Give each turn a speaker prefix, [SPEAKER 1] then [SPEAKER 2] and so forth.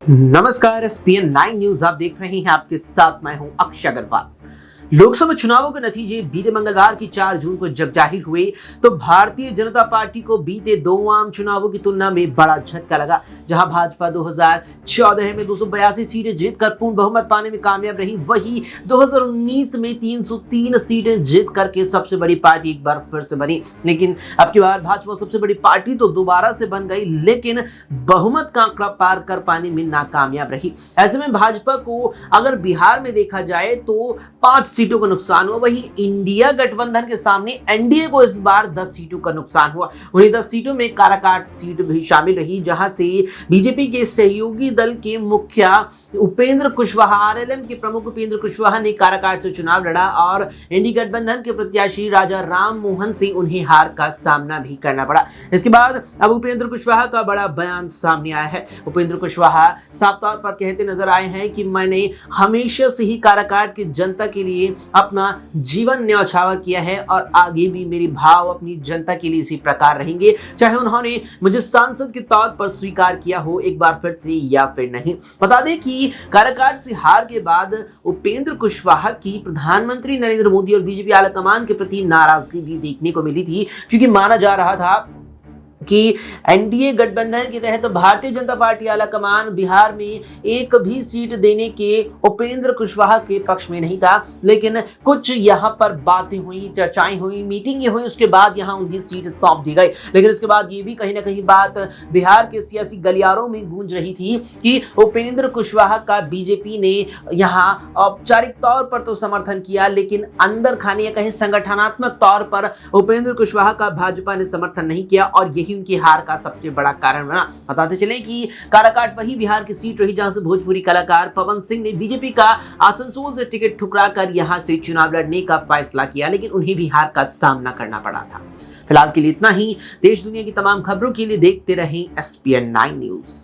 [SPEAKER 1] नमस्कार, ESPN 9 news आप देख रहे हैं। आपके साथ मैं हूं अक्षय अग्रवाल। लोकसभा चुनावों के नतीजे बीते मंगलवार की 4 जून को जब जाहिर हुए तो भारतीय जनता पार्टी को बीते 2 आम चुनावों की तुलना में बड़ा झटका लगा। जहां भाजपा 2014 में 282 सीटें जीतकर पूर्ण बहुमत पाने में कामयाब रही, वहीं 2019 में 303 सीटें जीत करके सबसे बड़ी पार्टी एक बार फिर से बनी। लेकिन अब की बार भाजपा सबसे बड़ी पार्टी तो दोबारा से बन गई, लेकिन बहुमत का आंकड़ा पार कर पाने में नाकामयाब रही। ऐसे में भाजपा को अगर बिहार में देखा जाए तो 5 सीटों का नुकसान हुआ, वहीं इंडिया गठबंधन के सामने एनडीए को इस बार 10 सीटों का नुकसान हुआ। वहीं 10 सीटों में काराकाट सीट भी शामिल रही, जहां से बीजेपी के सहयोगी दल के मुखिया उपेंद्र कुशवाहा, आरएलएम के प्रमुख उपेंद्र कुशवाहा ने काराकाट से चुनाव लड़ा और इंडी गठबंधन के प्रत्याशी राजा राम मोहन से उन्हें हार का सामना भी करना पड़ा। इसके बाद अब उपेंद्र कुशवाहा का बड़ा बयान सामने आया है। उपेंद्र कुशवाहा साफ तौर पर कहते नजर आए हैं कि मैंने हमेशा से ही काराकाट की जनता के लिए अपना जीवन न्यौछावर किया है और आगे भी मेरे भाव अपनी जनता के लिए इसी प्रकार रहेंगे, चाहे उन्होंने मुझे सांसद के तौर पर स्वीकार किया हो एक बार फिर से या फिर नहीं। बता दें कि काराकाट से हार के बाद उपेंद्र कुशवाहा की प्रधानमंत्री नरेंद्र मोदी और बीजेपी आलाकमान के प्रति नाराजगी भी देखने को मिली थी, क्योंकि माना जा रहा था कि एनडीए गठबंधन के तहत भारतीय जनता पार्टी आलाकमान बिहार में एक भी सीट देने के उपेंद्र कुशवाहा के पक्ष में नहीं था। लेकिन कुछ यहां पर बातें हुई, चर्चाएं हुई, मीटिंगें हुई, उसके बाद यहां उन्हें सीट सौंप दी गई। लेकिन इसके बाद ये भी कहीं ना कहीं बात बिहार के सियासी गलियारों में गूंज रही थी कि उपेंद्र कुशवाहा का बीजेपी ने यहां औपचारिक तौर पर तो समर्थन किया, लेकिन अंदर खाने या कहीं संगठनात्मक तौर पर उपेंद्र कुशवाहा का भाजपा ने समर्थन नहीं किया और यही उनकी हार का सबसे बड़ा कारण बना। बताते चलें कि काराकाट वही बिहार की सीट रही जहां से भोजपुरी कलाकार पवन सिंह ने बीजेपी का आसनसोल से टिकट ठुकराकर यहां से चुनाव लड़ने का फैसला किया, लेकिन उन्हें भी हार का सामना करना पड़ा था। फिलहाल के लिए इतना ही। देश दुनिया की तमाम खबरों के लिए देखते रहें एसपीएन 9 न्यूज।